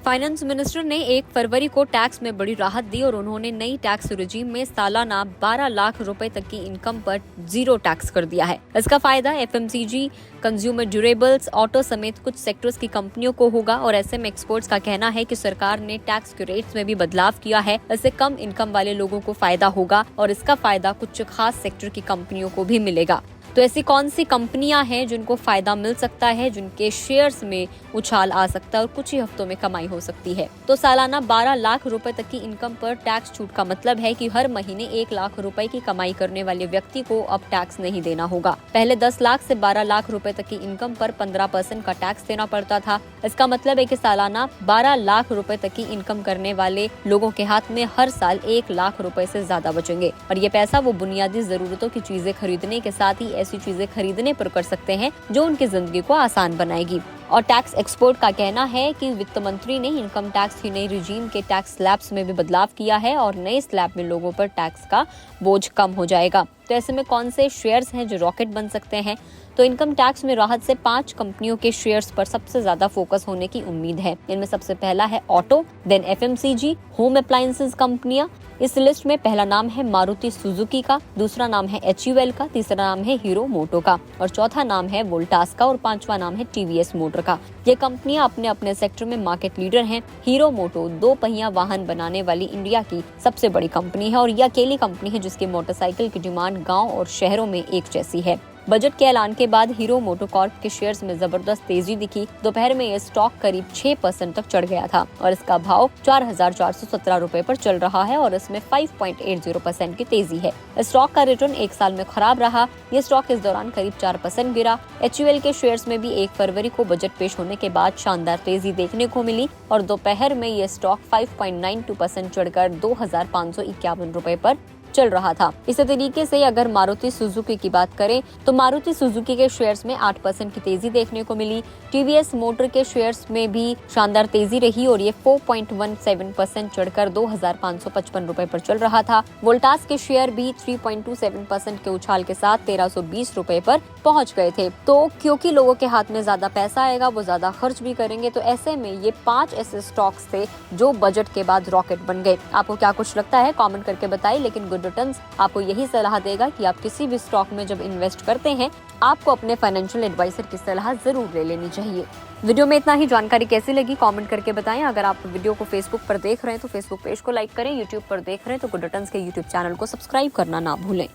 Finance minister ने 1 फरवरी को tax में बड़ी राहत दी और उन्होंने नई टैक्स रिजीम में सालाना 12 लाख रुपए तक की इनकम पर 0 टैक्स कर दिया है। इसका फायदा एफएमसीजी, कंज्यूमर ड्यूरेबल्स, ऑटो समेत कुछ सेक्टर्स की कंपनियों को होगा और ऐसे में एक्सपर्ट्स का कहना है कि सरकार ने टैक्स के रेट्स में भी बदलाव किया है। इससे कम इनकम वाले लोगों को फायदा होगा और इसका फायदा कुछ खास सेक्टर की कंपनियों को भी मिलेगा। तो ऐसी कौन सी कंपनियां हैं जिनको फायदा मिल सकता है, जिनके शेयर्स में उछाल आ सकता है और कुछ ही हफ्तों में कमाई हो सकती है? तो सालाना 12 लाख रुपए तक की इनकम पर टैक्स छूट का मतलब है कि हर महीने 1 लाख रुपए की कमाई करने वाले व्यक्ति को अब टैक्स नहीं देना होगा। पहले 10 लाख से 12 लाख रुपए तक की इनकम पर 15% का टैक्स देना पड़ता था। इसका मतलब है कि सालाना 12 लाख रुपए तक की इनकम करने वाले लोगों के हाथ में हर साल 1 लाख रुपए से ज्यादा बचेंगे और ये पैसा वो बुनियादी जरूरतों की चीजें खरीदने के साथ ही ऐसी चीजें खरीदने पर कर सकते हैं जो उनकी जिंदगी को आसान बनाएगी। और टैक्स एक्सपर्ट का कहना है कि वित्त मंत्री ने इनकम टैक्स की नई रिजीम के टैक्स स्लैब्स में भी बदलाव किया है और नए स्लैब में लोगों पर टैक्स का बोझ कम हो जाएगा। तो ऐसे में कौन से शेयर्स हैं जो रॉकेट बन सकते हैं? तो इनकम टैक्स में राहत से 5 कंपनियों के शेयर्स पर सबसे ज्यादा फोकस होने की उम्मीद है। इनमें सबसे पहला है auto, then FMCG, home appliances कंपनियां। इस लिस्ट में पहला नाम है मारुति सुजुकी का, दूसरा नाम है HUL का, तीसरा नाम है हीरो मोटो का और चौथा नाम है वोल्टास का और पांचवा नाम है TVS मोटर का। ये कंपनियां अपने अपने सेक्टर में मार्केट लीडर हैं। हीरो मोटो 2 पहिया वाहन बनाने वाली इंडिया की सबसे बड़ी कंपनी है और यह अकेली कंपनी है जिसकी मोटरसाइकिल की डिमांड गाँव और शहरों में एक जैसी है। बजट के ऐलान के बाद हीरो मोटोकॉर्प के शेयर्स में जबरदस्त तेजी दिखी। दोपहर में यह स्टॉक करीब 6% तक चढ़ गया था और इसका भाव 4,417 रुपए पर चल रहा है और इसमें 5.80% की तेजी है। स्टॉक का रिटर्न 1 साल में खराब रहा। ये स्टॉक इस दौरान करीब 4% गिरा। HUL के शेयर्स में भी 1 फरवरी को बजट पेश होने के बाद शानदार तेजी देखने को मिली और दोपहर में ये स्टॉक 5.92% चढ़कर 2,551 रुपए पर चल रहा था। इसी तरीके से अगर मारुति सुजुकी की बात करें तो मारुति सुजुकी के शेयर्स में 8% की तेजी देखने को मिली। TVS मोटर के शेयर्स में भी शानदार तेजी रही और ये 4.17% चढ़कर 2,555 रुपए पर चल रहा था। वोल्टास के शेयर भी 3.27% के उछाल के साथ 1,320 रुपए पर पहुंच गए थे। तो क्योंकि लोगों के हाथ में ज्यादा पैसा आएगा, वो ज्यादा खर्च भी करेंगे, तो ऐसे में ये 5 ऐसे स्टॉक्स थे जो बजट के बाद रॉकेट बन गए। आपको क्या कुछ लगता है कमेंट करके बताइए, लेकिन गुड रिटर्न्स आपको यही सलाह देगा कि आप किसी भी स्टॉक में जब इन्वेस्ट करते हैं आपको अपने फाइनेंशियल एडवाइजर की सलाह जरूर ले लेनी चाहिए। वीडियो में इतना ही। जानकारी कैसी लगी कमेंट करके बताएं। अगर आप वीडियो को फेसबुक पर देख रहे हैं तो फेसबुक पेज को लाइक करें, यूट्यूब पर देख रहे हैं तो गुड रिटर्न्स के यूट्यूब चैनल को सब्सक्राइब करना ना भूलें।